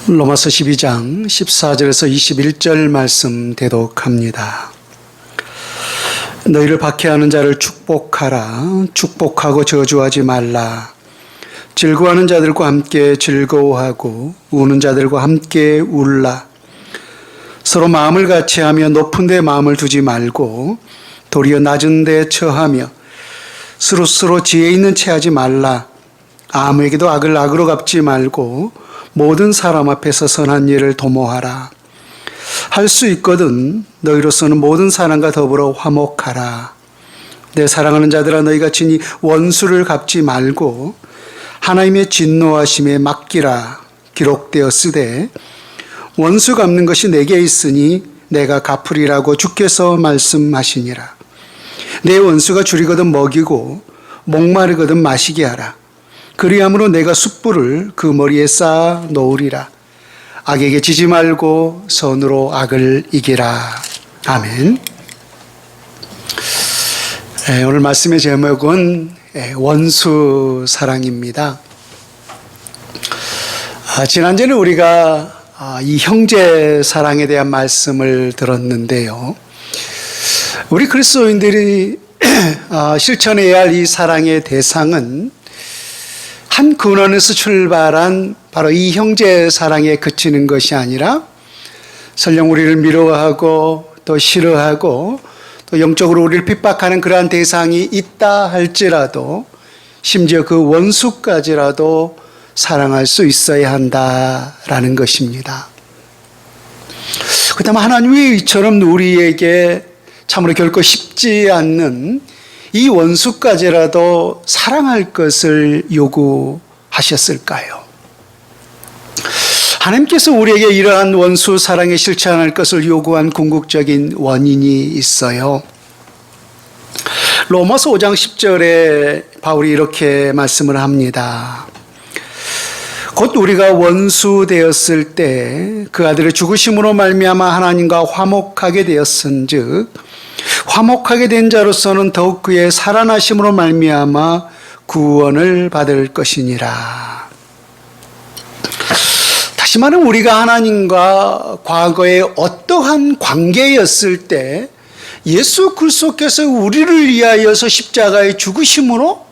로마서 12장 14절에서 21절 말씀 대독합니다. 너희를 박해하는 자를 축복하라. 축복하고 저주하지 말라. 즐거워하는 자들과 함께 즐거워하고 우는 자들과 함께 울라. 서로 마음을 같이하며 높은 데 마음을 두지 말고 도리어 낮은 데 처하며 스스로 지혜 있는 채 하지 말라. 아무에게도 악을 악으로 갚지 말고 모든 사람 앞에서 선한 일을 도모하라. 할 수 있거든 너희로서는 모든 사람과 더불어 화목하라. 내 사랑하는 자들아, 너희가 친히 원수를 갚지 말고 하나님의 진노하심에 맡기라. 기록되었으되 원수 갚는 것이 내게 있으니 내가 갚으리라고 주께서 말씀하시니라. 내 원수가 줄이거든 먹이고 목마르거든 마시게 하라. 그리함으로 내가 숯불을 그 머리에 쌓아 놓으리라. 악에게 지지 말고 선으로 악을 이기라. 아멘. 오늘 말씀의 제목은 원수 사랑입니다. 지난주에 우리가 이 형제 사랑에 대한 말씀을 들었는데요. 우리 그리스도인들이 실천해야 할 이 사랑의 대상은 한 근원에서 출발한 바로 이 형제 사랑에 그치는 것이 아니라 설령 우리를 미워하고 또 싫어하고 또 영적으로 우리를 핍박하는 그러한 대상이 있다 할지라도 심지어 그 원수까지라도 사랑할 수 있어야 한다라는 것입니다. 그다음 하나님이 이처럼 우리에게 참으로 결코 쉽지 않는 이 원수까지라도 사랑할 것을 요구하셨을까요? 하나님께서 우리에게 이러한 원수 사랑에 실천할 것을 요구한 궁극적인 원인이 있어요. 로마서 5장 10절에 바울이 이렇게 말씀을 합니다. 곧 우리가 원수 되었을 때 그 아들의 죽으심으로 말미암아 하나님과 화목하게 되었은즉 화목하게 된 자로서는 더욱 그의 살아나심으로 말미암아 구원을 받을 것이니라. 다시 말하면 우리가 하나님과 과거에 어떠한 관계였을 때 예수 그리스도께서 우리를 위하여서 십자가에 죽으심으로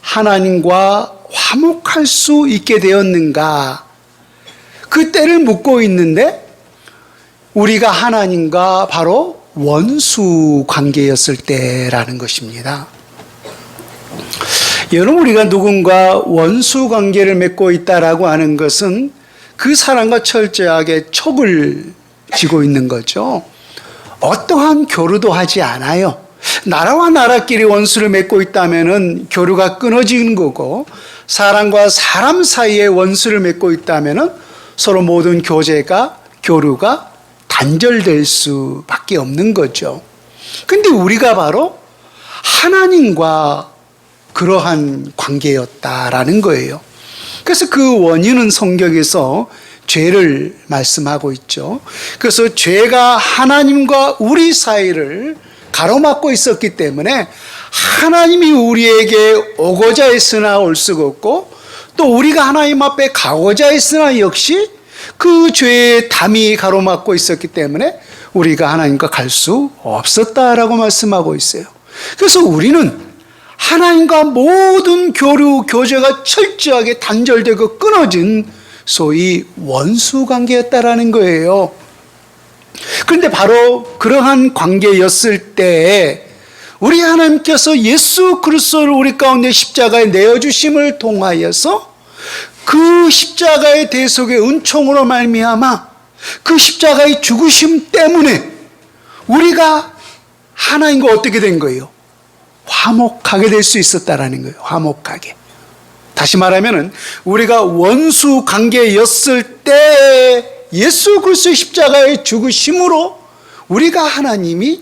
하나님과 화목할 수 있게 되었는가? 그 때를 묻고 있는데 우리가 하나님과 바로 원수 관계였을 때라는 것입니다. 여러분, 우리가 누군가 원수 관계를 맺고 있다라고 하는 것은 그 사람과 철저하게 촉을 지고 있는 거죠. 어떠한 교류도 하지 않아요. 나라와 나라끼리 원수를 맺고 있다면은 교류가 끊어지는 거고, 사람과 사람 사이에 원수를 맺고 있다면은 서로 모든 교류가 단절될 수밖에 없는 거죠. 근데 우리가 바로 하나님과 그러한 관계였다라는 거예요. 그래서 그 원인은 성경에서 죄를 말씀하고 있죠. 그래서 죄가 하나님과 우리 사이를 가로막고 있었기 때문에 하나님이 우리에게 오고자 했으나 올 수가 없고, 또 우리가 하나님 앞에 가고자 했으나 역시 그 죄의 담이 가로막고 있었기 때문에 우리가 하나님과 갈 수 없었다라고 말씀하고 있어요. 그래서 우리는 하나님과 모든 교제가 철저하게 단절되고 끊어진 소위 원수 관계였다라는 거예요. 그런데 바로 그러한 관계였을 때 우리 하나님께서 예수 그리스도를 우리 가운데 십자가에 내어주심을 통하여서 그 십자가의 대속의 은총으로 말미암아 그 십자가의 죽으심 때문에 우리가 하나님과 어떻게 된 거예요? 화목하게 될 수 있었다라는 거예요. 화목하게. 다시 말하면은 우리가 원수 관계였을 때 예수 그리스도의 십자가의 죽으심으로 우리가 하나님이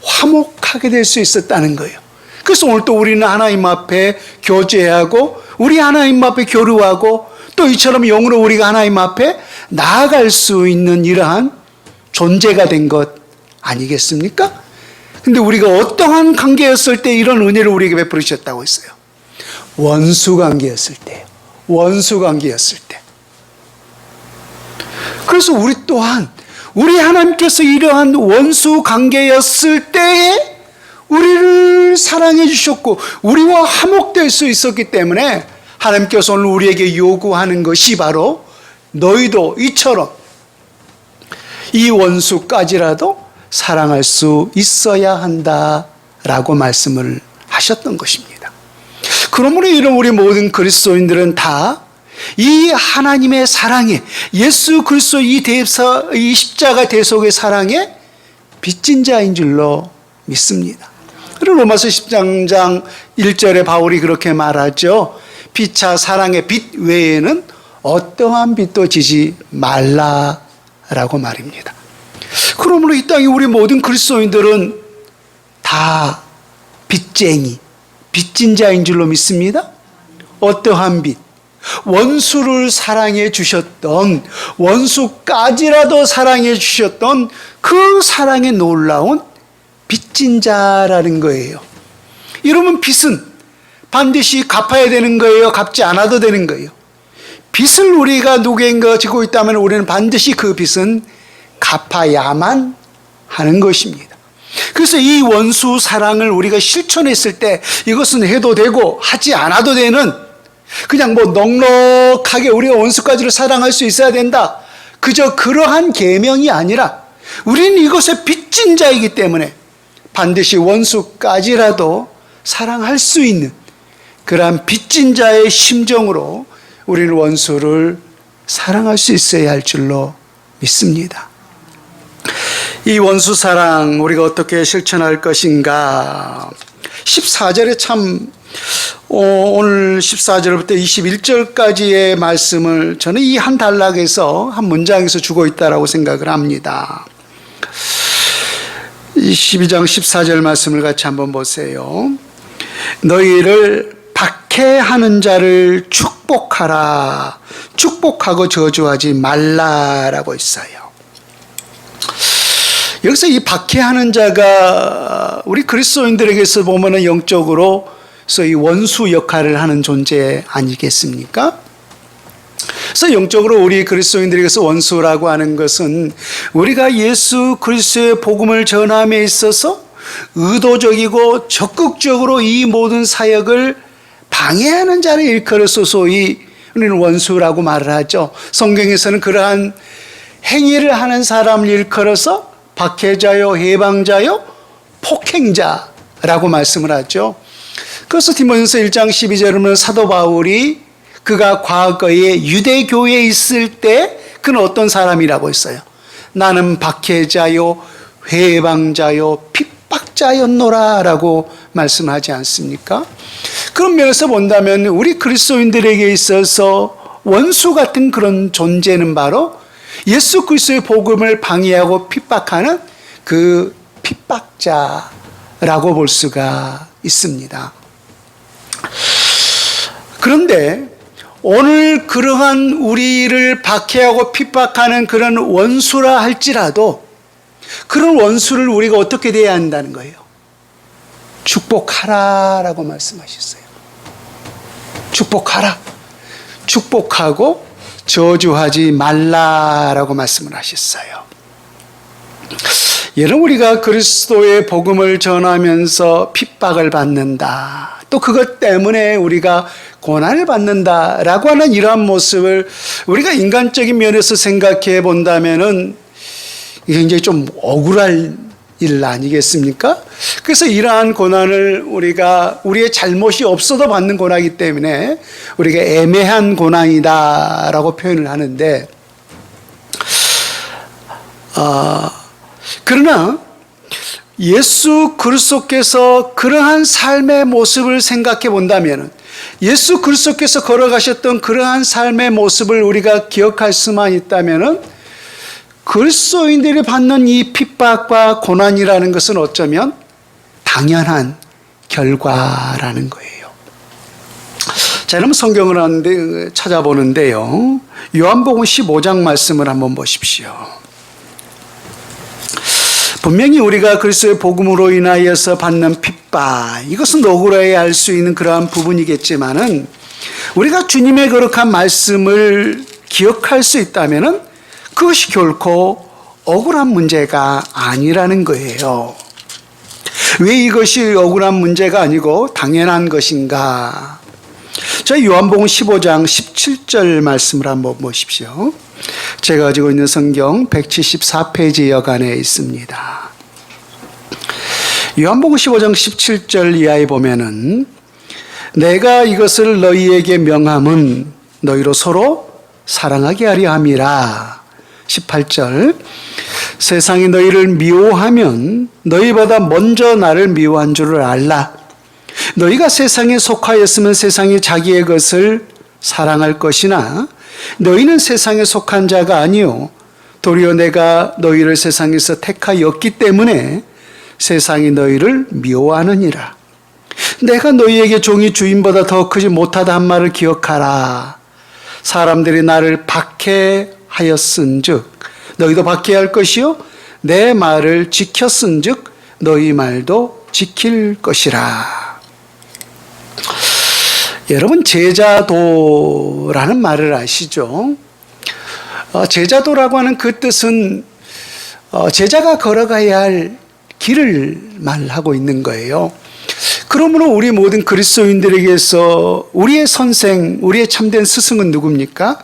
화목하게 될 수 있었다는 거예요. 그래서 오늘 또 우리는 하나님 앞에 교제하고 우리 하나님 앞에 교류하고 또 이처럼 영으로 우리가 하나님 앞에 나아갈 수 있는 이러한 존재가 된 것 아니겠습니까? 근데 우리가 어떠한 관계였을 때 이런 은혜를 우리에게 베풀으셨다고 했어요? 원수 관계였을 때요. 원수 관계였을 때. 그래서 우리 또한 우리 하나님께서 이러한 원수 관계였을 때에 우리를 사랑해 주셨고 우리와 화목될 수 있었기 때문에 하나님께서 오늘 우리에게 요구하는 것이 바로 너희도 이처럼 이 원수까지라도 사랑할 수 있어야 한다라고 말씀을 하셨던 것입니다. 그러므로 이런 우리 모든 그리스도인들은 다 이 하나님의 사랑에, 예수 그리스도 이 십자가 대속의 사랑에 빚진 자인 줄로 믿습니다. 그리고 로마서 13장 1절에 바울이 그렇게 말하죠. 피차 사랑의 빚 외에는 어떠한 빚도 지지 말라라고 말입니다. 그러므로 이 땅에 우리 모든 그리스도인들은 다 빚쟁이, 빚진 자인 줄로 믿습니다. 어떠한 빚? 원수를 사랑해 주셨던, 원수까지라도 사랑해 주셨던 그 사랑의 놀라운 빚진 자라는 거예요. 이러면 빚은 반드시 갚아야 되는 거예요? 갚지 않아도 되는 거예요? 빚을 우리가 누구인가 지고 있다면 우리는 반드시 그 빚은 갚아야만 하는 것입니다. 그래서 이 원수 사랑을 우리가 실천했을 때 이것은 해도 되고 하지 않아도 되는, 그냥 넉넉하게 우리가 원수까지를 사랑할 수 있어야 된다, 그저 그러한 계명이 아니라 우리는 이것에 빚진 자이기 때문에 반드시 원수까지라도 사랑할 수 있는 그러한 빚진 자의 심정으로 우리는 원수를 사랑할 수 있어야 할 줄로 믿습니다. 이 원수 사랑 우리가 어떻게 실천할 것인가? 14절에 참 오늘 14절부터 21절까지의 말씀을 저는 이 한 단락에서, 한 문장에서 주고 있다라고 생각을 합니다. 이 12장 14절 말씀을 같이 한번 보세요. 너희를 박해하는 자를 축복하라. 축복하고 저주하지 말라라고 있어요. 여기서 이 박해하는 자가 우리 그리스도인들에게서 보면은 영적으로 이 원수 역할을 하는 존재 아니겠습니까? 그래서 영적으로 우리 그리스도인들에게서 원수라고 하는 것은 우리가 예수 그리스도의 복음을 전함에 있어서 의도적이고 적극적으로 이 모든 사역을 방해하는 자를 일컬어서 소위 우리는 원수라고 말을 하죠. 성경에서는 그러한 행위를 하는 사람을 일컬어서 박해자요, 해방자요, 폭행자라고 말씀을 하죠. 그래서 디모데전서 1장 12절에 보면 사도 바울이 그가 과거에 유대교회에 있을 때 그는 어떤 사람이라고 했어요? 나는 박해자요, 해방자요, 핍박자였노라 라고 말씀하지 않습니까? 그런 면에서 본다면 우리 그리스도인들에게 있어서 원수 같은 그런 존재는 바로 예수 그리스도의 복음을 방해하고 핍박하는 그 핍박자라고 볼 수가 있습니다. 그런데 오늘 그러한 우리를 박해하고 핍박하는 그런 원수라 할지라도 그런 원수를 우리가 어떻게 대해야 한다는 거예요? 축복하라라고 말씀하셨어요. 축복하라. 축복하고 저주하지 말라라고 말씀을 하셨어요. 여러분, 우리가 그리스도의 복음을 전하면서 핍박을 받는다, 또 그것 때문에 우리가 고난을 받는다라고 하는 이러한 모습을 우리가 인간적인 면에서 생각해 본다면은 굉장히 좀 억울할 일 아니겠습니까? 그래서 이러한 고난을 우리가 우리의 잘못이 없어도 받는 고난이기 때문에 우리가 애매한 고난이다라고 표현을 하는데, 그러나 예수 그리스도께서 그러한 삶의 모습을 생각해 본다면, 예수 그리스도께서 걸어가셨던 그러한 삶의 모습을 우리가 기억할 수만 있다면 그리스도인들이 받는 이 핍박과 고난이라는 것은 어쩌면 당연한 결과라는 거예요. 자, 여러분 성경을 찾아보는데요, 요한복음 15장 말씀을 한번 보십시오. 분명히 우리가 그리스도의 복음으로 인하여서 받는 핍박, 이것은 억울해야 할 수 있는 그러한 부분이겠지만은 우리가 주님의 거룩한 말씀을 기억할 수 있다면은 그것이 결코 억울한 문제가 아니라는 거예요. 왜 이것이 억울한 문제가 아니고 당연한 것인가? 저희 요한복음 15장 17절 말씀을 한번 보십시오. 제가 가지고 있는 성경 174페이지 여간에 있습니다. 요한복음 15장 17절 이하에 보면은 내가 이것을 너희에게 명함은 너희로 서로 사랑하게 하려 함이라. 18절 세상이 너희를 미워하면 너희보다 먼저 나를 미워한 줄을 알라. 너희가 세상에 속하였으면 세상이 자기의 것을 사랑할 것이나 너희는 세상에 속한 자가 아니요 도리어 내가 너희를 세상에서 택하였기 때문에 세상이 너희를 미워하느니라. 내가 너희에게 종이 주인보다 더 크지 못하다 한 말을 기억하라. 사람들이 나를 박해하였은즉 너희도 박해할 것이요 내 말을 지켰은즉 너희 말도 지킬 것이라. 여러분 제자도라는 말을 아시죠? 제자도라고 하는 그 뜻은 제자가 걸어가야 할 길을 말하고 있는 거예요. 그러므로 우리 모든 그리스도인들에게서 우리의 선생, 우리의 참된 스승은 누굽니까?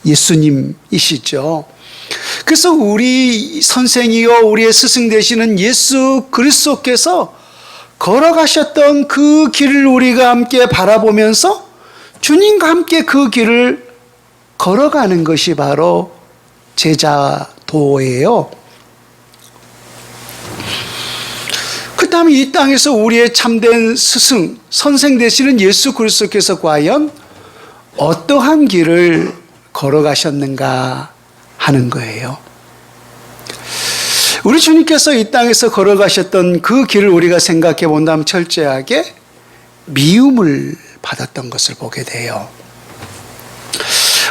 예수님이시죠. 그래서 우리 선생이요 우리의 스승 되시는 예수 그리스도께서 걸어가셨던 그 길을 우리가 함께 바라보면서 주님과 함께 그 길을 걸어가는 것이 바로 제자도예요. 그 다음에 이 땅에서 우리의 참된 스승, 선생 되시는 예수 그리스도께서 과연 어떠한 길을 걸어가셨는가 하는 거예요. 우리 주님께서 이 땅에서 걸어가셨던 그 길을 우리가 생각해 본다면 철저하게 미움을 받았던 것을 보게 돼요.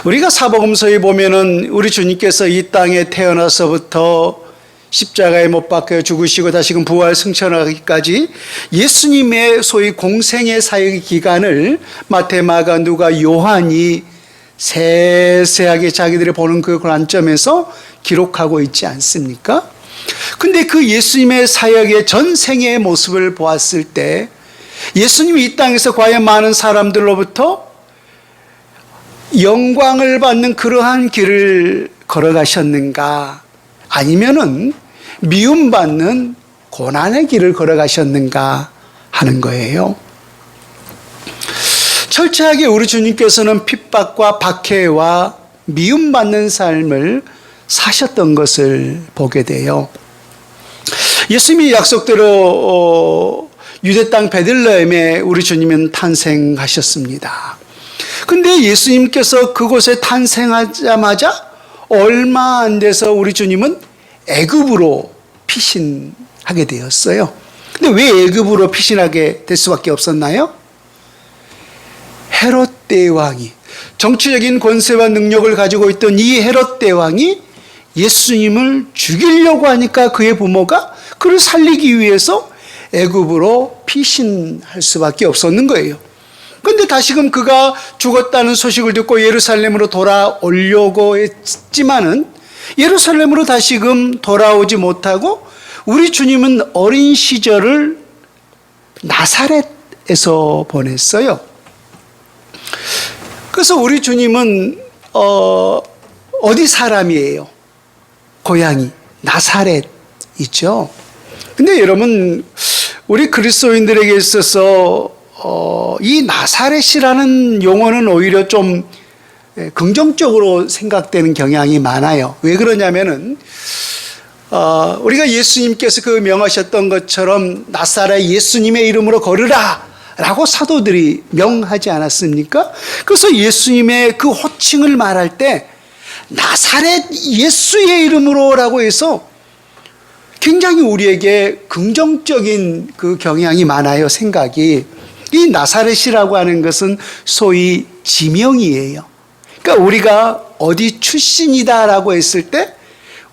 우리가 사복음서에 보면은 우리 주님께서 이 땅에 태어나서부터 십자가에 못 박혀 죽으시고 다시금 부활 승천하기까지 예수님의 소위 공생의 사역 기간을 마태, 마가, 누가, 요한이 세세하게 자기들이 보는 그 관점에서 기록하고 있지 않습니까? 근데 그 예수님의 사역의 전생의 모습을 보았을 때 예수님이 이 땅에서 과연 많은 사람들로부터 영광을 받는 그러한 길을 걸어가셨는가? 아니면은 미움받는 고난의 길을 걸어가셨는가 하는 거예요. 철저하게 우리 주님께서는 핍박과 박해와 미움받는 삶을 사셨던 것을 보게 돼요. 예수님이 약속대로 유대 땅 베들레헴에 우리 주님은 탄생하셨습니다. 근데 예수님께서 그곳에 탄생하자마자 얼마 안 돼서 우리 주님은 애굽으로 피신하게 되었어요. 근데 왜 애굽으로 피신하게 될 수밖에 없었나요? 헤롯 대왕이, 정치적인 권세와 능력을 가지고 있던 이 헤롯 대왕이 예수님을 죽이려고 하니까 그의 부모가 그를 살리기 위해서 애굽으로 피신할 수밖에 없었는 거예요. 그런데 다시금 그가 죽었다는 소식을 듣고 예루살렘으로 돌아오려고 했지만은 예루살렘으로 다시금 돌아오지 못하고 우리 주님은 어린 시절을 나사렛에서 보냈어요. 그래서 우리 주님은 어디 사람이에요? 고향이 나사렛이죠. 근데 여러분 우리 그리스도인들에게 있어서 이 나사렛이라는 용어는 오히려 좀 긍정적으로 생각되는 경향이 많아요. 왜 그러냐면은 우리가 예수님께서 그 명하셨던 것처럼 나사렛 예수님의 이름으로 걸으라 라고 사도들이 명하지 않았습니까? 그래서 예수님의 그 호칭을 말할 때 나사렛 예수의 이름으로 라고 해서 굉장히 우리에게 긍정적인 그 경향이 많아요. 생각이. 이 나사렛이라고 하는 것은 소위 지명이에요. 그러니까 우리가 어디 출신이다라고 했을 때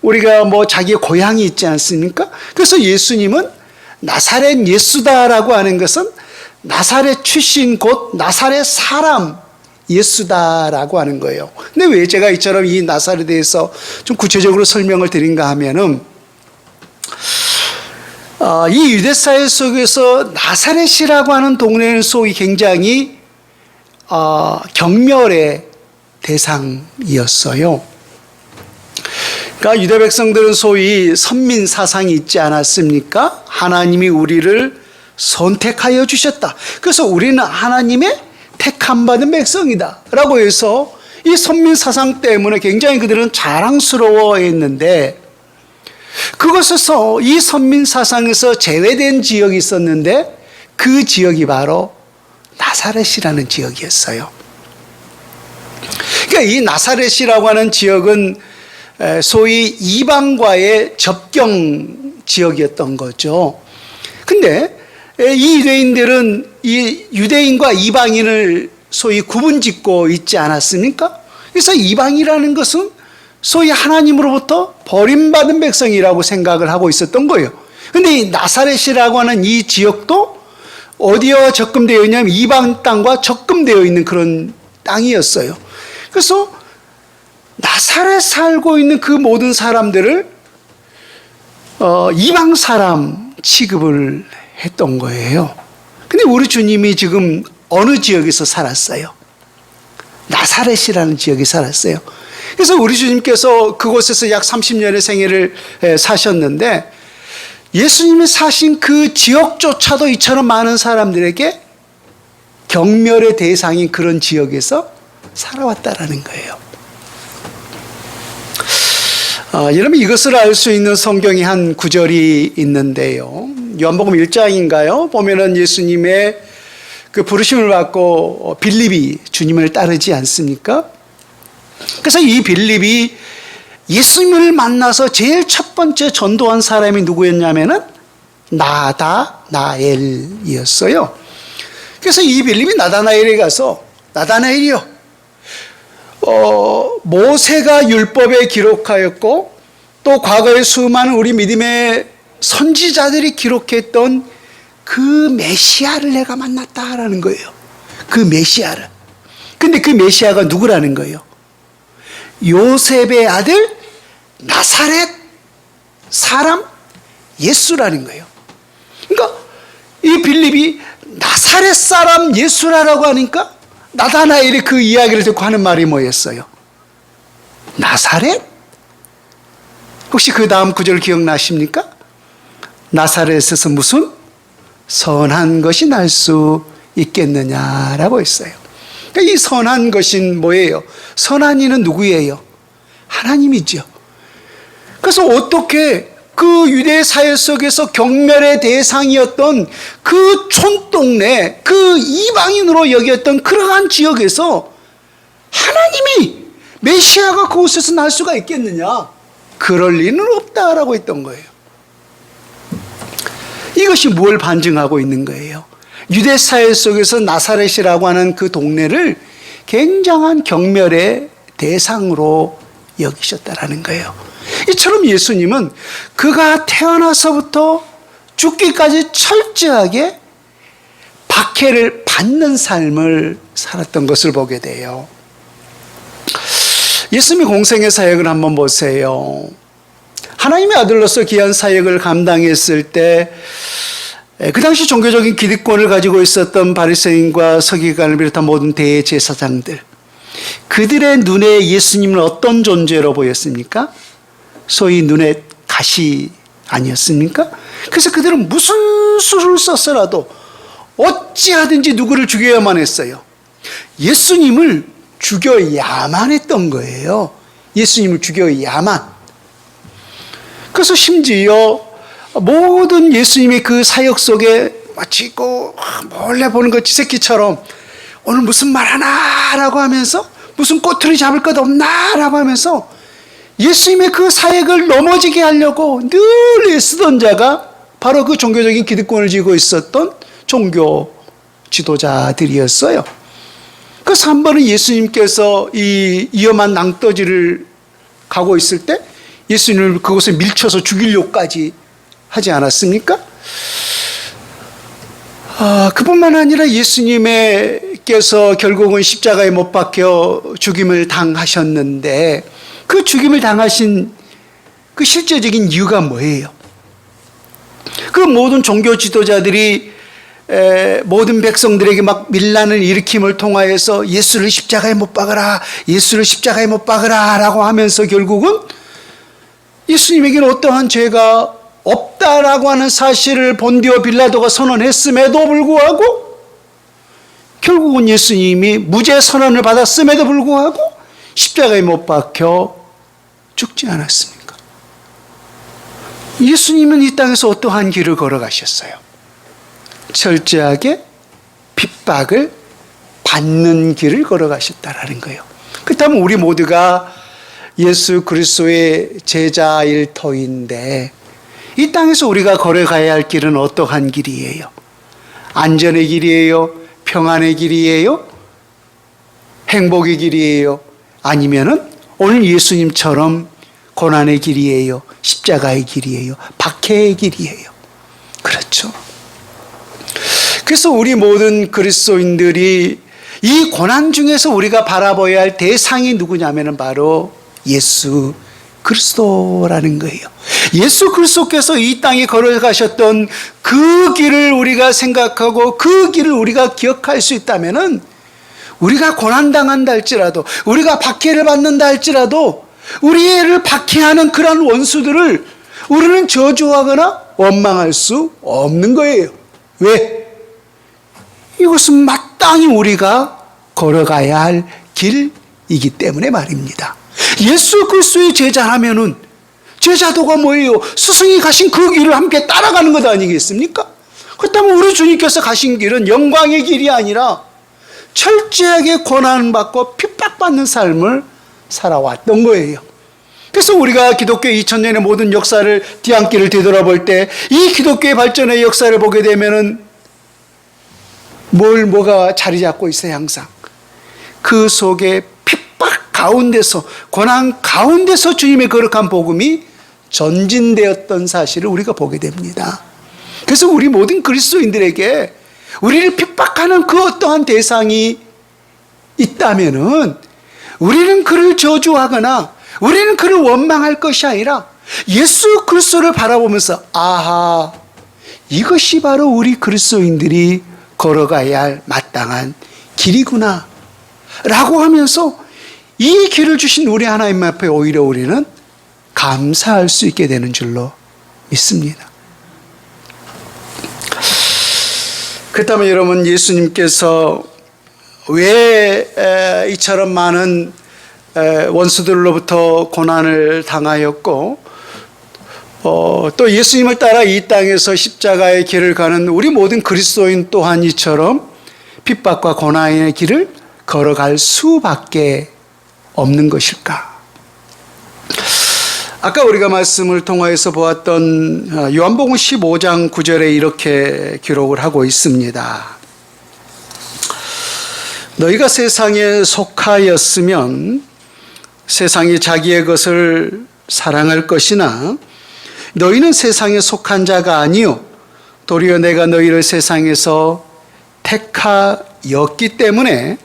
우리가 뭐 자기의 고향이 있지 않습니까? 그래서 예수님은 나사렛 예수다라고 하는 것은 나사렛 출신 곧 나사렛 사람 예수다라고 하는 거예요. 근데 왜 제가 이처럼 이 나사렛에 대해서 좀 구체적으로 설명을 드린가 하면은, 이 유대사회 속에서 나사렛이라고 하는 동네는 소위 굉장히 경멸의 대상이었어요. 그러니까 유대 백성들은 소위 선민 사상이 있지 않았습니까? 하나님이 우리를 선택하여 주셨다. 그래서 우리는 하나님의 택함 받은 백성이다 라고 해서 이 선민 사상 때문에 굉장히 그들은 자랑스러워했는데, 그것에서 이 선민 사상에서 제외된 지역이 있었는데 그 지역이 바로 나사렛이라는 지역이었어요. 그러니까 이 나사렛이라고 하는 지역은 소위 이방과의 접경 지역이었던 거죠. 근데 이 유대인들은 이 유대인과 이방인을 소위 구분짓고 있지 않았습니까? 그래서 이방이라는 것은 소위 하나님으로부터 버림받은 백성이라고 생각을 하고 있었던 거예요. 근데 이 나사렛이라고 하는 이 지역도 어디와 적금되어 있냐면 이방 땅과 적금되어 있는 그런 땅이었어요. 그래서 나사렛 살고 있는 그 모든 사람들을 이방 사람 취급을 했던 거예요. 근데 우리 주님이 지금 어느 지역에서 살았어요? 나사렛이라는 지역에 살았어요. 그래서 우리 주님께서 그곳에서 약 30년의 생애를 사셨는데, 예수님이 사신 그 지역조차도 이처럼 많은 사람들에게 경멸의 대상인 그런 지역에서 살아왔다라는 거예요. 여러분, 이것을 알 수 있는 성경의 한 구절이 있는데요. 요한복음 1장인가요? 보면은 예수님의 그 부르심을 받고 빌립이 주님을 따르지 않습니까? 그래서 이 빌립이 예수님을 만나서 제일 첫 번째 전도한 사람이 누구였냐면은 나다나엘이었어요. 그래서 이 빌립이 나다나엘에 가서, 나다나엘이요, 모세가 율법에 기록하였고 또 과거에 수많은 우리 믿음의 선지자들이 기록했던 그 메시아를 내가 만났다라는 거예요. 그 메시아를. 근데 그 메시아가 누구라는 거예요? 요셉의 아들 나사렛 사람 예수라는 거예요. 그러니까 이 빌립이 나사렛 사람 예수라라고 하니까 나다나엘이 그 이야기를 듣고 하는 말이 뭐였어요? 나사렛? 혹시 그 다음 구절 기억나십니까? 나사렛에서 무슨 선한 것이 날 수 있겠느냐라고 했어요. 그러니까 이 선한 것인 뭐예요? 선한 이는 누구예요? 하나님이죠. 그래서 어떻게 그 유대 사회 속에서 경멸의 대상이었던 그 촌동네, 그 이방인으로 여겼던 그러한 지역에서 하나님이, 메시아가 그곳에서 날 수가 있겠느냐? 그럴 리는 없다라고 했던 거예요. 이것이 뭘 반증하고 있는 거예요? 유대 사회 속에서 나사렛이라고 하는 그 동네를 굉장한 경멸의 대상으로 여기셨다라는 거예요. 이처럼 예수님은 그가 태어나서부터 죽기까지 철저하게 박해를 받는 삶을 살았던 것을 보게 돼요. 예수님의 공생의 사역을 한번 보세요. 하나님의 아들로서 귀한 사역을 감당했을 때 그 당시 종교적인 기득권을 가지고 있었던 바리새인과 서기관을 비롯한 모든 대제사장들, 그들의 눈에 예수님은 어떤 존재로 보였습니까? 소위 눈에 가시 아니었습니까? 그래서 그들은 무슨 수를 썼더라도 어찌하든지 누구를 죽여야만 했어요. 예수님을 죽여야만 했던 거예요. 예수님을 죽여야만. 그래서 심지어 모든 예수님의 그 사역 속에 마치 몰래 보는 것 지새끼처럼 오늘 무슨 말 하나라고 하면서, 무슨 꼬투리 잡을 것 없나라고 하면서 예수님의 그 사역을 넘어지게 하려고 늘 애쓰던 자가 바로 그 종교적인 기득권을 쥐고 있었던 종교 지도자들이었어요. 그래서 한 번은 예수님께서 이 위험한 낭떠지를 가고 있을 때 예수님을 그곳에 밀쳐서 죽이려고까지 하지 않았습니까? 그뿐만 아니라 예수님의 예수님께서 결국은 십자가에 못 박혀 죽임을 당하셨는데 그 죽임을 당하신 그 실제적인 이유가 뭐예요? 그 모든 종교 지도자들이 모든 백성들에게 막 밀란을 일으킴을 통하여서 예수를 십자가에 못 박으라, 예수를 십자가에 못 박으라 라고 하면서 결국은 예수님에게는 어떠한 죄가 없다라고 하는 사실을 본디오 빌라도가 선언했음에도 불구하고 결국은 예수님이 무죄 선언을 받았음에도 불구하고 십자가에 못 박혀 죽지 않았습니까? 예수님은 이 땅에서 어떠한 길을 걸어가셨어요? 철저하게 핍박을 받는 길을 걸어가셨다라는 거예요. 그렇다면 우리 모두가 예수 그리스도의 제자일 터인데 이 땅에서 우리가 걸어가야 할 길은 어떠한 길이에요? 안전의 길이에요? 평안의 길이에요? 행복의 길이에요? 아니면은 오늘 예수님처럼 고난의 길이에요? 십자가의 길이에요? 박해의 길이에요? 그렇죠. 그래서 우리 모든 그리스도인들이 이 고난 중에서 우리가 바라봐야 할 대상이 누구냐면은 바로 예수 그리스도라는 거예요. 예수 그리스도께서 이 땅에 걸어가셨던 그 길을 우리가 생각하고 그 길을 우리가 기억할 수 있다면은 우리가 고난당한다 할지라도 우리가 박해를 받는다 할지라도 우리를 박해하는 그런 원수들을 우리는 저주하거나 원망할 수 없는 거예요. 왜? 이것은 마땅히 우리가 걸어가야 할 길이기 때문에 말입니다. 예수 그리스도의 제자라면은 제자도가 뭐예요? 스승이 가신 그 길을 함께 따라가는 것 아니겠습니까? 그렇다면 우리 주님께서 가신 길은 영광의 길이 아니라 철저하게 고난받고 핍박받는 삶을 살아왔던 거예요. 그래서 우리가 기독교 2000년의 모든 역사를 뒤안길을 되돌아볼 때 이 기독교의 발전의 역사를 보게 되면은 뭐가 자리 잡고 있어요? 항상 그 속에 핍박 가운데서 고난 가운데서 주님의 거룩한 복음이 전진되었던 사실을 우리가 보게 됩니다. 그래서 우리 모든 그리스도인들에게 우리를 핍박하는 그 어떠한 대상이 있다면은 우리는 그를 저주하거나 우리는 그를 원망할 것이 아니라 예수 그리스도를 바라보면서 아하, 이것이 바로 우리 그리스도인들이 걸어가야 할 마땅한 길이구나 라고 하면서 이 길을 주신 우리 하나님 앞에 오히려 우리는 감사할 수 있게 되는 줄로 믿습니다. 그렇다면 여러분, 예수님께서 왜 이처럼 많은 원수들로부터 고난을 당하였고 또 예수님을 따라 이 땅에서 십자가의 길을 가는 우리 모든 그리스도인 또한 이처럼 핍박과 고난의 길을 걸어갈 수밖에 없는 것일까? 아까 우리가 말씀을 통하여서 보았던 요한복음 15장 9절에 이렇게 기록을 하고 있습니다. 너희가 세상에 속하였으면 세상이 자기의 것을 사랑할 것이나 너희는 세상에 속한 자가 아니요 도리어 내가 너희를 세상에서 택하였기 때문에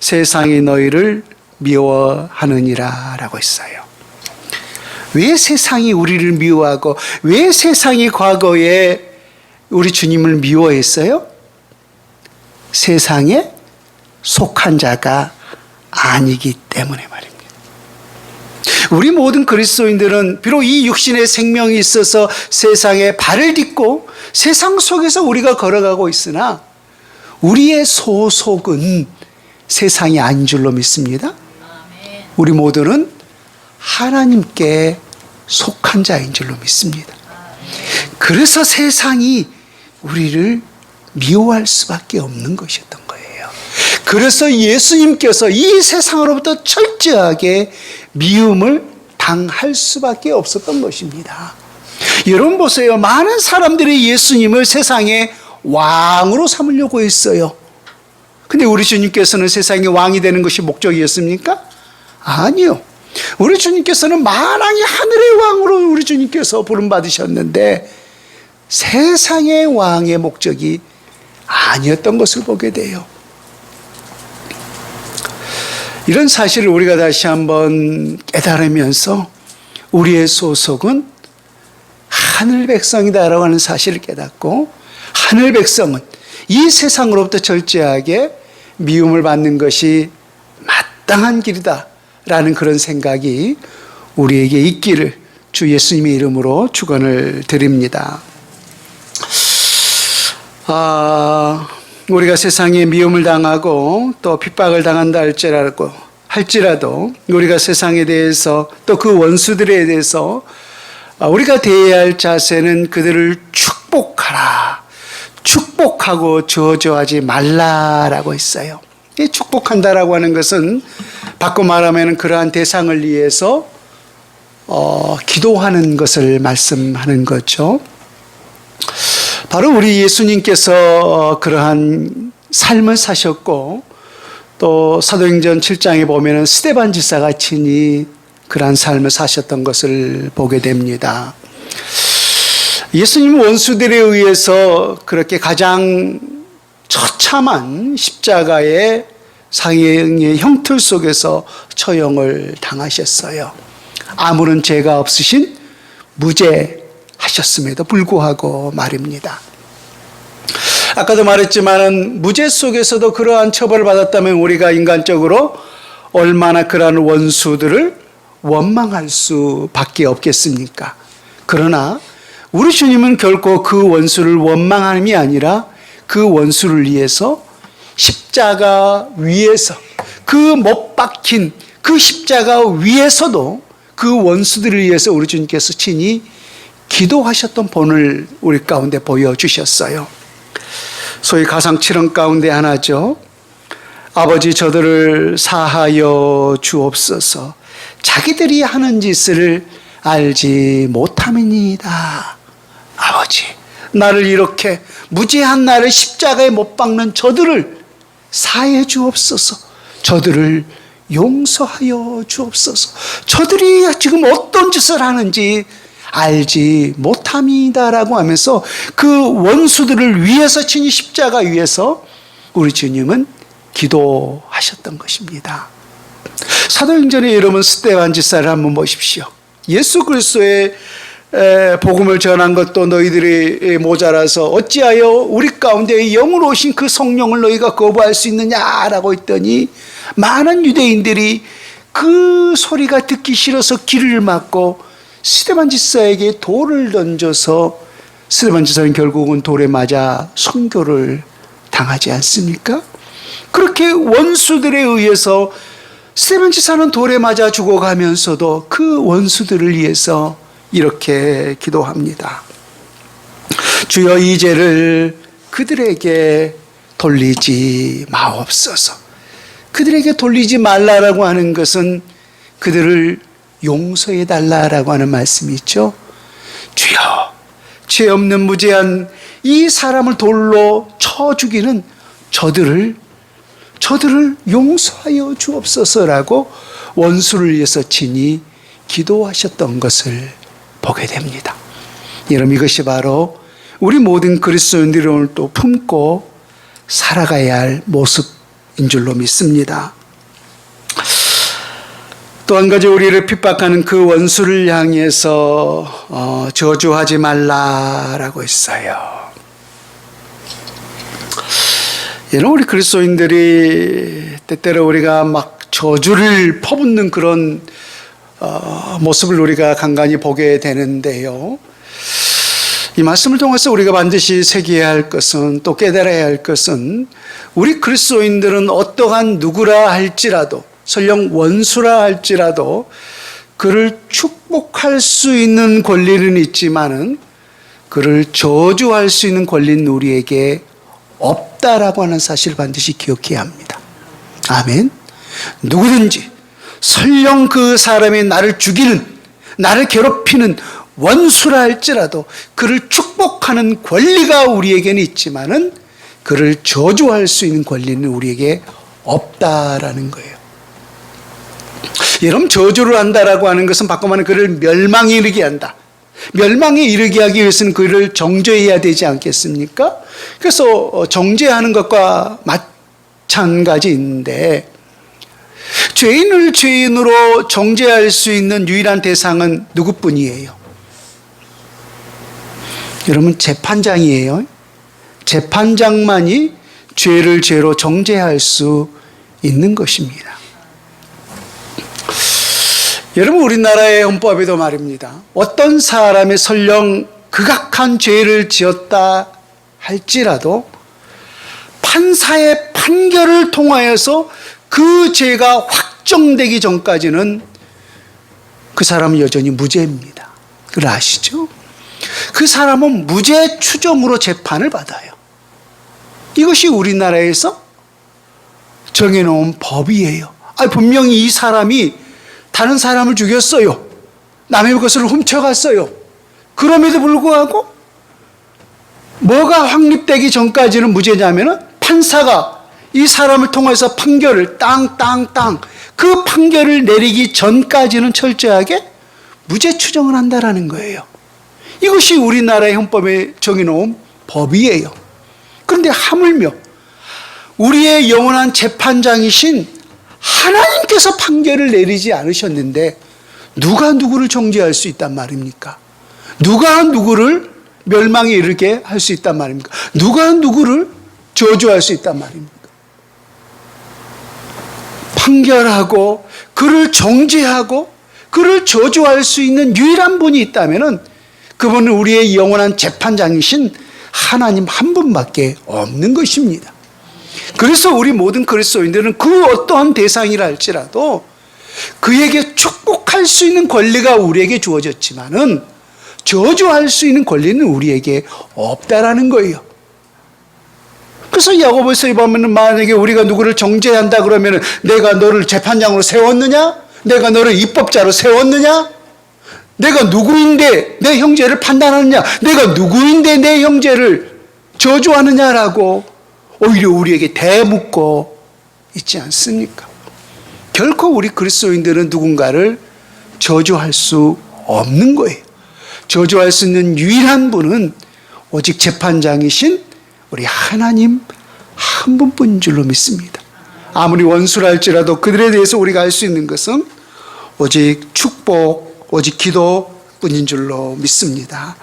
세상이 너희를 미워하느니라 라고 했어요. 왜 세상이 우리를 미워하고 왜 세상이 과거에 우리 주님을 미워했어요? 세상에 속한 자가 아니기 때문에 말입니다. 우리 모든 그리스도인들은 비록 이 육신의 생명이 있어서 세상에 발을 딛고 세상 속에서 우리가 걸어가고 있으나 우리의 소속은 세상이 아닌 줄로 믿습니다. 우리 모두는 하나님께 속한 자인 줄로 믿습니다. 그래서 세상이 우리를 미워할 수밖에 없는 것이었던 거예요. 그래서 예수님께서 이 세상으로부터 철저하게 미움을 당할 수밖에 없었던 것입니다. 여러분 보세요. 많은 사람들이 예수님을 세상의 왕으로 삼으려고 했어요. 근데 우리 주님께서는 세상의 왕이 되는 것이 목적이었습니까? 아니요. 우리 주님께서는 만왕의 하늘의 왕으로 우리 주님께서 부름받으셨는데 세상의 왕의 목적이 아니었던 것을 보게 돼요. 이런 사실을 우리가 다시 한번 깨달으면서 우리의 소속은 하늘 백성이다라고 하는 사실을 깨닫고, 하늘 백성은 이 세상으로부터 절제하게 미움을 받는 것이 마땅한 길이다라는 그런 생각이 우리에게 있기를 주 예수님의 이름으로 축원을 드립니다. 우리가 세상에 미움을 당하고 또 핍박을 당한다 할지라도 우리가 세상에 대해서 또 그 원수들에 대해서 우리가 대해야 할 자세는 그들을 축복하라, 축복하고 저주하지 말라라고 했어요. 이 축복한다라고 하는 것은 바꿔 말하면 그러한 대상을 위해서 기도하는 것을 말씀하는 거죠. 바로 우리 예수님께서 그러한 삶을 사셨고, 또 사도행전 7장에 보면은 스데반 지사가 친히 그러한 삶을 사셨던 것을 보게 됩니다. 예수님 원수들에 의해서 그렇게 가장 처참한 십자가의 상형의 형틀 속에서 처형을 당하셨어요. 아무런 죄가 없으신 무죄하셨음에도 불구하고 말입니다. 아까도 말했지만 무죄 속에서도 그러한 처벌을 받았다면 우리가 인간적으로 얼마나 그러한 원수들을 원망할 수밖에 없겠습니까? 그러나 우리 주님은 결코 그 원수를 원망함이 아니라 그 원수를 위해서 십자가 위에서, 그 못 박힌 그 십자가 위에서도 그 원수들을 위해서 우리 주님께서 친히 기도하셨던 본을 우리 가운데 보여주셨어요. 소위 가상칠언 가운데 하나죠. 아버지, 저들을 사하여 주옵소서. 자기들이 하는 짓을 알지 못함이니이다. 아버지, 나를 이렇게 무죄한 나를 십자가에 못 박는 저들을 사해 주옵소서. 저들을 용서하여 주옵소서. 저들이 지금 어떤 짓을 하는지 알지 못함이다라고 하면서 그 원수들을 위해서 친히 십자가 위에서 우리 주님은 기도하셨던 것입니다. 사도행전에 여러분 스데반 지사를 한번 보십시오. 예수 그리스도의 복음을 전한 것도 너희들이 모자라서 어찌하여 우리 가운데 영으로 오신 그 성령을 너희가 거부할 수 있느냐라고 했더니 많은 유대인들이 그 소리가 듣기 싫어서 귀를 막고 스데반 지사에게 돌을 던져서 스데반 지사는 결국은 돌에 맞아 순교를 당하지 않습니까? 그렇게 원수들에 의해서 스데반 지사는 돌에 맞아 죽어가면서도 그 원수들을 위해서 이렇게 기도합니다. 주여, 이 죄를 그들에게 돌리지 마옵소서. 그들에게 돌리지 말라라고 하는 것은 그들을 용서해 달라라고 하는 말씀이 있죠. 주여, 죄 없는 무죄한 이 사람을 돌로 쳐 죽이는 저들을 용서하여 주옵소서라고 원수를 위해서 친히 기도하셨던 것을 보게 됩니다. 여러분, 이것이 바로 우리 모든 그리스도인들이 오늘 또 품고 살아가야 할 모습인 줄로 믿습니다. 또 한 가지 우리를 핍박하는 그 원수를 향해서 저주하지 말라라고 했어요. 여러분, 우리 그리스도인들이 때때로 우리가 막 저주를 퍼붓는 그런 모습을 우리가 간간히 보게 되는데요. 이 말씀을 통해서 우리가 반드시 새겨야 할 것은, 또 깨달아야 할 것은, 우리 그리스도인들은 어떠한 누구라 할지라도, 설령 원수라 할지라도 그를 축복할 수 있는 권리는 있지만은 그를 저주할 수 있는 권리는 우리에게 없다라고 하는 사실을 반드시 기억해야 합니다. 아멘. 누구든지 설령 그 사람이 나를 죽이는, 나를 괴롭히는 원수라 할지라도 그를 축복하는 권리가 우리에게는 있지만은 그를 저주할 수 있는 권리는 우리에게 없다라는 거예요. 여러분, 저주를 한다라고 하는 것은 바꿔 말하면 그를 멸망에 이르게 한다. 멸망에 이르게 하기 위해서는 그를 정죄해야 되지 않겠습니까? 그래서 정죄하는 것과 마찬가지인데, 죄인을 죄인으로 정죄할 수 있는 유일한 대상은 누구뿐이에요? 여러분, 재판장이에요. 재판장만이 죄를 죄로 정죄할 수 있는 것입니다. 여러분, 우리나라의 헌법에도 말입니다. 어떤 사람이 설령 극악한 죄를 지었다 할지라도 판사의 판결을 통하여서 그 죄가 확정되기 전까지는 그 사람은 여전히 무죄입니다. 그걸 아시죠? 그 사람은 무죄 추정으로 재판을 받아요. 이것이 우리나라에서 정해놓은 법이에요. 분명히 이 사람이 다른 사람을 죽였어요. 남의 것을 훔쳐갔어요. 그럼에도 불구하고 뭐가 확립되기 전까지는 무죄냐면은 판사가 이 사람을 통해서 판결을 땅땅땅 그 판결을 내리기 전까지는 철저하게 무죄 추정을 한다라는 거예요. 이것이 우리나라의 헌법에 정해놓은 법이에요. 그런데 하물며 우리의 영원한 재판장이신 하나님께서 판결을 내리지 않으셨는데 누가 누구를 정죄할 수 있단 말입니까? 누가 누구를 멸망에 이르게 할 수 있단 말입니까? 누가 누구를 저주할 수 있단 말입니까? 판결하고 그를 정죄하고 그를 저주할 수 있는 유일한 분이 있다면은 그분은 우리의 영원한 재판장이신 하나님 한 분밖에 없는 것입니다. 그래서 우리 모든 그리스도인들은 그 어떠한 대상이라 할지라도 그에게 축복할 수 있는 권리가 우리에게 주어졌지만은 저주할 수 있는 권리는 우리에게 없다라는 거예요. 그래서 야고보서에 보면은 만약에 우리가 누구를 정죄한다 그러면은 내가 너를 재판장으로 세웠느냐? 내가 너를 입법자로 세웠느냐? 내가 누구인데 내 형제를 판단하느냐? 내가 누구인데 내 형제를 저주하느냐라고 오히려 우리에게 대묻고 있지 않습니까? 결코 우리 그리스도인들은 누군가를 저주할 수 없는 거예요. 저주할 수 있는 유일한 분은 오직 재판장이신 우리 하나님 한 분뿐인 줄로 믿습니다. 아무리 원수라 할지라도 그들에 대해서 우리가 알 수 있는 것은 오직 축복, 오직 기도뿐인 줄로 믿습니다.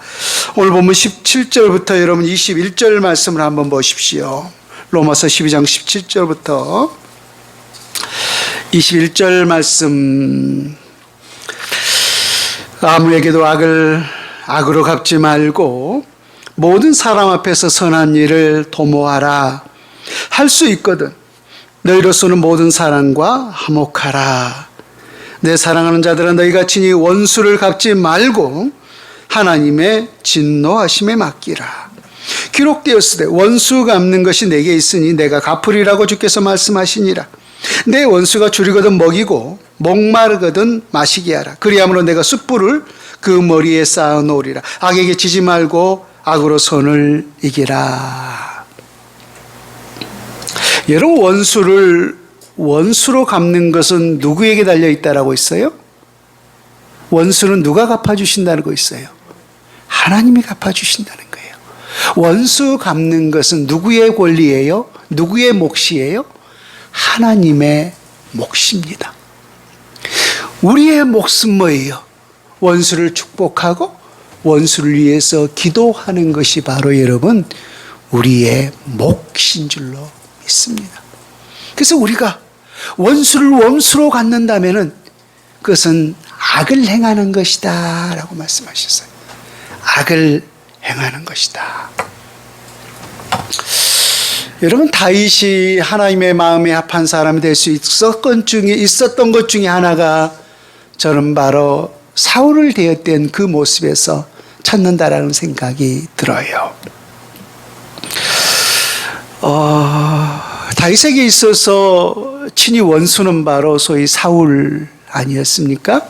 오늘 본문 17절부터 여러분 21절 말씀을 한번 보십시오. 로마서 12장 17절부터 21절 말씀. 아무에게도 악을 악으로 갚지 말고 모든 사람 앞에서 선한 일을 도모하라. 할 수 있거든 너희로서는 모든 사람과 화목하라. 내 사랑하는 자들아, 너희가 친히 원수를 갚지 말고 하나님의 진노하심에 맡기라. 기록되었으되 원수 갚는 것이 내게 있으니 내가 갚으리라고 주께서 말씀하시니라. 내 원수가 줄이거든 먹이고 목마르거든 마시게 하라. 그리함으로 내가 숯불을 그 머리에 쌓아 놓으리라. 악에게 지지 말고 악으로 선을 이기라. 여러분, 원수로 갚는 것은 누구에게 달려있다라고 있어요? 원수는 누가 갚아주신다는 거 있어요? 하나님이 갚아주신다는 거예요. 원수 갚는 것은 누구의 권리예요? 누구의 몫이에요? 하나님의 몫입니다. 우리의 몫은 뭐예요? 원수를 축복하고 원수를 위해서 기도하는 것이 바로 여러분 우리의 몫인 줄로 믿습니다. 그래서 우리가 원수를 원수로 갚는다면은 그것은 악을 행하는 것이다 라고 말씀하셨어요. 악을 행하는 것이다. 여러분, 다윗이 하나님의 마음에 합한 사람이 될 수 있었던 것 중에 하나가 저는 바로 사울을 대했던 그 모습에서 찾는다라는 생각이 들어요. 다윗에게 있어서 친히 원수는 바로 소위 사울 아니었습니까?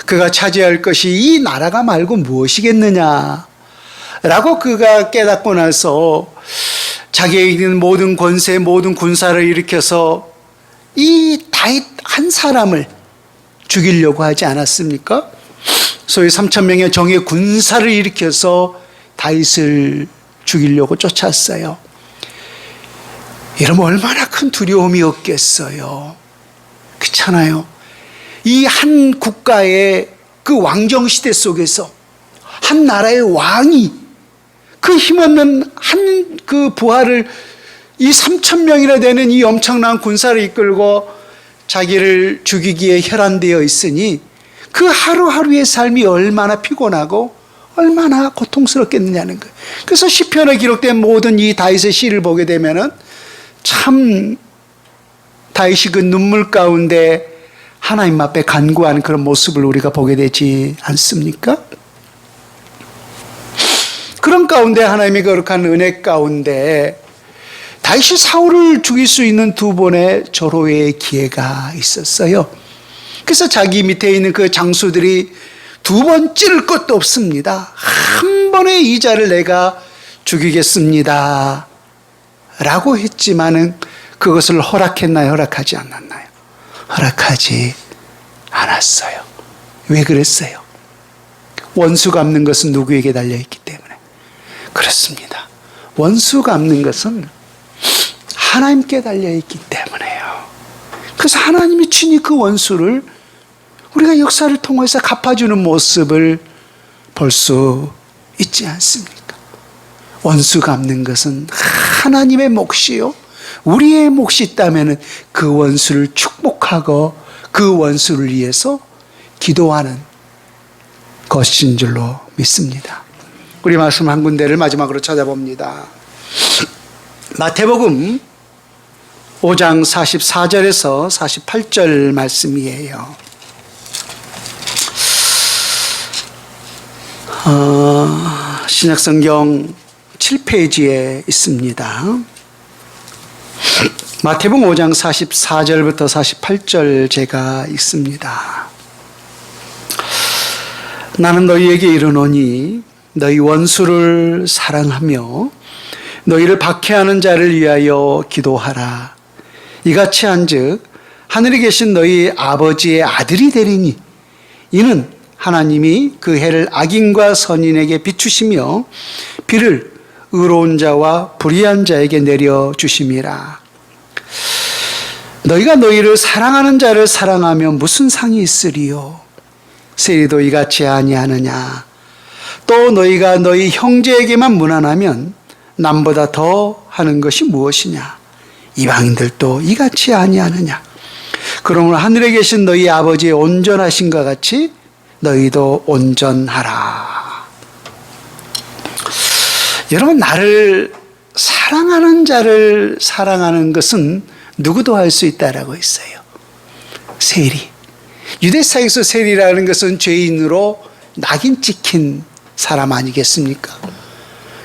그가 차지할 것이 이 나라가 말고 무엇이겠느냐 라고 그가 깨닫고 나서 자기에게 있는 모든 권세, 모든 군사를 일으켜서 이 다윗 한 사람을 죽이려고 하지 않았습니까? 소위 3,000명의 정예 군사를 일으켜서 다윗을 죽이려고 쫓았어요. 여러분, 얼마나 큰 두려움이었겠어요. 그렇잖아요. 이 한 국가의 그 왕정시대 속에서 한 나라의 왕이 그 힘없는 한 그 부하를 이 3천 명이나 되는 이 엄청난 군사를 이끌고 자기를 죽이기에 혈안되어 있으니 그 하루하루의 삶이 얼마나 피곤하고 얼마나 고통스럽겠느냐는 거예요. 그래서 시편에 기록된 모든 이 다윗의 시를 보게 되면은 참 다윗이 그 눈물 가운데 하나님 앞에 간구하는 그런 모습을 우리가 보게 되지 않습니까? 그런 가운데 하나님의 거룩한 은혜 가운데 다윗이 사울을 죽일 수 있는 두 번의 절호의 기회가 있었어요. 그래서 자기 밑에 있는 그 장수들이 두 번 찌를 것도 없습니다. 한 번의 이자를 내가 죽이겠습니다 라고 했지만은 그것을 허락했나요? 허락하지 않았나요? 허락하지 않았어요. 왜 그랬어요? 원수 갚는 것은 누구에게 달려있기 때문에 그렇습니다. 원수 갚는 것은 하나님께 달려있기 때문에요. 그래서 하나님이 친히 그 원수를 우리가 역사를 통해서 갚아주는 모습을 볼 수 있지 않습니까? 원수 갚는 것은 하나님의 몫이요. 우리의 몫이 있다면 그 원수를 축복하고 그 원수를 위해서 기도하는 것인 줄로 믿습니다. 우리 말씀 한 군데를 마지막으로 찾아봅니다. 마태복음 5장 44절에서 48절 말씀이에요. 신약성경 7페이지에 있습니다. 마태복음 5장 44절부터 48절 제가 읽습니다. 나는 너희에게 이르노니 너희 원수를 사랑하며 너희를 박해하는 자를 위하여 기도하라. 이같이 한즉 하늘에 계신 너희 아버지의 아들이 되리니 이는 하나님이 그 해를 악인과 선인에게 비추시며 비를 의로운 자와 불의한 자에게 내려주심이라. 너희가 너희를 사랑하는 자를 사랑하면 무슨 상이 있으리요? 세리도 이같이 아니하느냐? 또 너희가 너희 형제에게만 무난하면 남보다 더 하는 것이 무엇이냐? 이방인들도 이같이 아니하느냐? 그러므로 하늘에 계신 너희 아버지의 온전하신과 같이 너희도 온전하라. 여러분, 나를 사랑하는 자를 사랑하는 것은 누구도 할 수 있다라고 했어요. 세리. 유대사에서 세리라는 것은 죄인으로 낙인 찍힌 사람 아니겠습니까?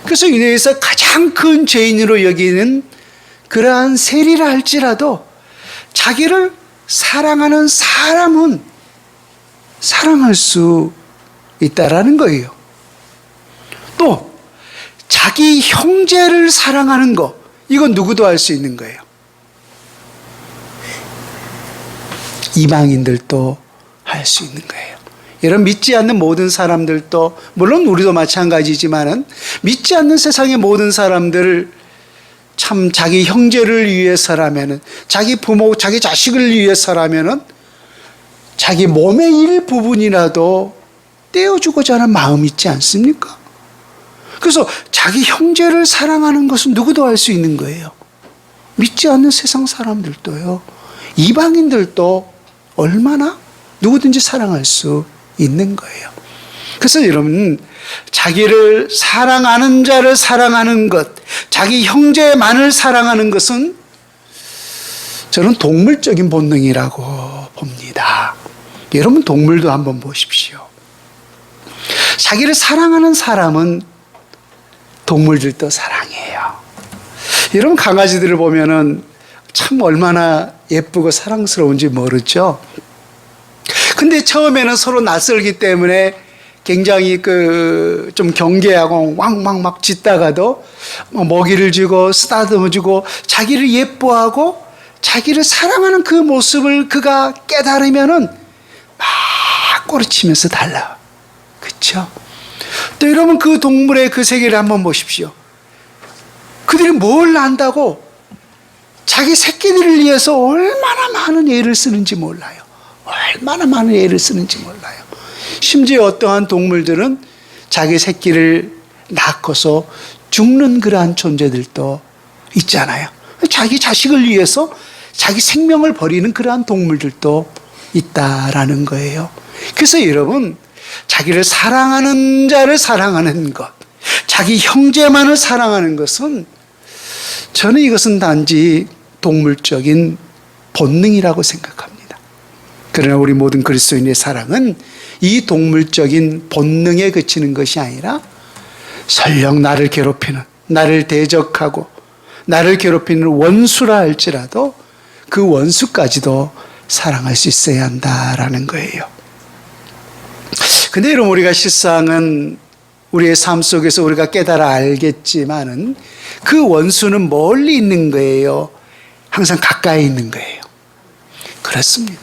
그래서 유대에서 가장 큰 죄인으로 여기는 그러한 세리라 할지라도 자기를 사랑하는 사람은 사랑할 수 있다라는 거예요. 또 자기 형제를 사랑하는 거, 이건 누구도 할 수 있는 거예요. 이방인들도 할 수 있는 거예요. 여러분, 믿지 않는 모든 사람들도, 물론 우리도 마찬가지지만은 믿지 않는 세상의 모든 사람들을 참 자기 형제를 위해서라면은, 자기 부모, 자기 자식을 위해서라면은 자기 몸의 일부분이라도 떼어주고자 하는 마음이 있지 않습니까? 그래서 자기 형제를 사랑하는 것은 누구도 할 수 있는 거예요. 믿지 않는 세상 사람들도요. 이방인들도 얼마나 누구든지 사랑할 수 있는 거예요. 그래서 여러분, 자기를 사랑하는 자를 사랑하는 것, 자기 형제만을 사랑하는 것은 저는 동물적인 본능이라고 봅니다. 여러분, 동물도 한번 보십시오. 자기를 사랑하는 사람은 동물들도 사랑해요. 여러분, 강아지들을 보면은 참 얼마나 예쁘고 사랑스러운지 모르죠. 근데 처음에는 서로 낯설기 때문에 굉장히 좀 경계하고 왕왕 막 짖다가도 먹이를 주고 쓰다듬어 주고 자기를 예뻐하고 자기를 사랑하는 그 모습을 그가 깨달으면은 막 꼬리치면서 달라. 그렇죠? 또 여러분, 그 동물의 그 세계를 한번 보십시오. 그들이 뭘 안다고 자기 새끼들을 위해서 얼마나 많은 애를 쓰는지 몰라요. 얼마나 많은 애를 쓰는지 몰라요. 심지어 어떠한 동물들은 자기 새끼를 낳고서 죽는 그러한 존재들도 있잖아요. 자기 자식을 위해서 자기 생명을 버리는 그러한 동물들도 있다라는 거예요. 그래서 여러분, 자기를 사랑하는 자를 사랑하는 것, 자기 형제만을 사랑하는 것은, 저는 이것은 단지 동물적인 본능이라고 생각합니다. 그러나 우리 모든 그리스도인의 사랑은 이 동물적인 본능에 그치는 것이 아니라 설령 나를 괴롭히는, 나를 대적하고 나를 괴롭히는 원수라 할지라도 그 원수까지도 사랑할 수 있어야 한다라는 거예요. 근데 여러분, 우리가 실상은 우리의 삶 속에서 우리가 깨달아 알겠지만은 그 원수는 멀리 있는 거예요? 항상 가까이 있는 거예요? 그렇습니다.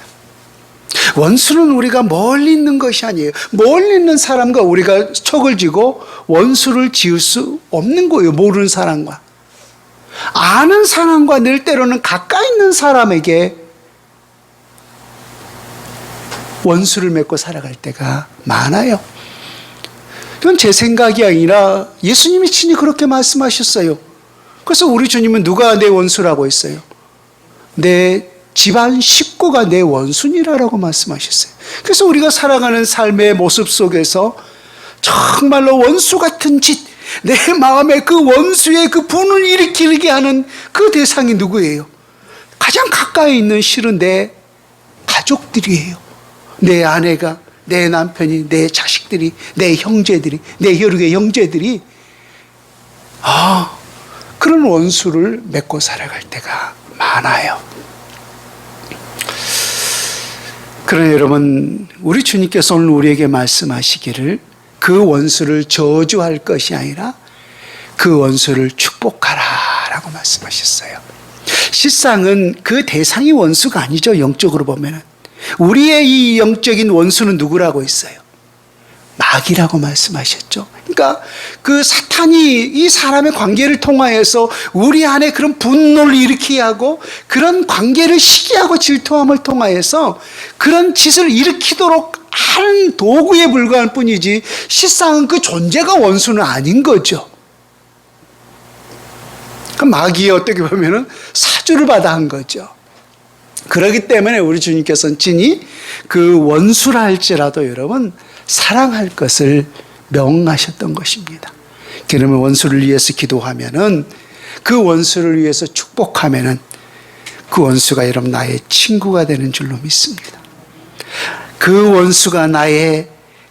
원수는 우리가 멀리 있는 것이 아니에요. 멀리 있는 사람과 우리가 척을 지고 원수를 지을 수 없는 거예요. 모르는 사람과. 아는 사람과 늘 때로는 가까이 있는 사람에게 원수를 맺고 살아갈 때가 많아요. 그건 제 생각이 아니라 예수님이 친히 그렇게 말씀하셨어요. 그래서 우리 주님은 누가 내 원수라고 했어요? 내 집안 식구가 내 원수니라라고 말씀하셨어요. 그래서 우리가 살아가는 삶의 모습 속에서 정말로 원수 같은 짓, 내 마음에 그 원수의 그 분을 일으키게 하는 그 대상이 누구예요? 가장 가까이 있는 실은 내 가족들이에요. 내 아내가, 내 남편이, 내 자식들이, 내 형제들이, 내 혈육의 형제들이 그런 원수를 맺고 살아갈 때가 많아요. 그러나 여러분, 우리 주님께서 오늘 우리에게 말씀하시기를 그 원수를 저주할 것이 아니라 그 원수를 축복하라 라고 말씀하셨어요. 실상은 그 대상이 원수가 아니죠. 영적으로 보면은. 우리의 이 영적인 원수는 누구라고 했어요? 마귀라고 말씀하셨죠. 그러니까 그 사탄이 이 사람의 관계를 통하여서 우리 안에 그런 분노를 일으키게 하고 그런 관계를 시기하고 질투함을 통하여서 그런 짓을 일으키도록 하는 도구에 불과할 뿐이지 실상은 그 존재가 원수는 아닌 거죠. 그 마귀에 어떻게 보면은 사주를 받아 한 거죠. 그렇기 때문에 우리 주님께서는 친히 그 원수라 할지라도 여러분 사랑할 것을 명하셨던 것입니다. 그러면 원수를 위해서 기도하면은 그 원수를 위해서 축복하면은 그 원수가 여러분 나의 친구가 되는 줄로 믿습니다. 그 원수가 나의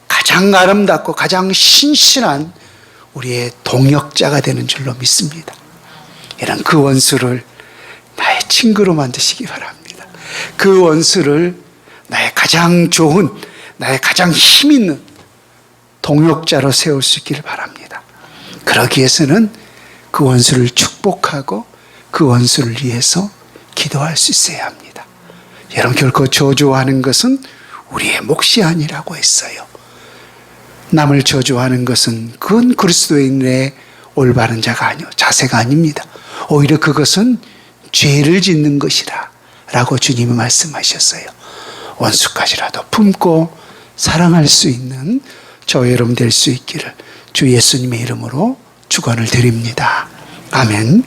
가장 아름답고 가장 신실한 우리의 동역자가 되는 줄로 믿습니다. 이런 그 원수를 나의 친구로 만드시기 바랍니다. 그 원수를 나의 가장 좋은, 나의 가장 힘 있는 동역자로 세울 수 있기를 바랍니다. 그러기 위해서는 그 원수를 축복하고 그 원수를 위해서 기도할 수 있어야 합니다. 여러분, 결코 저주하는 것은 우리의 몫이 아니라고 했어요. 남을 저주하는 것은 그건 그리스도인의 올바른 자세가 아닙니다. 오히려 그것은 죄를 짓는 것이라 라고 주님이 말씀하셨어요. 원수까지라도 품고 사랑할 수 있는 저 여러분 될 수 있기를 주 예수님의 이름으로 축원을 드립니다. 아멘.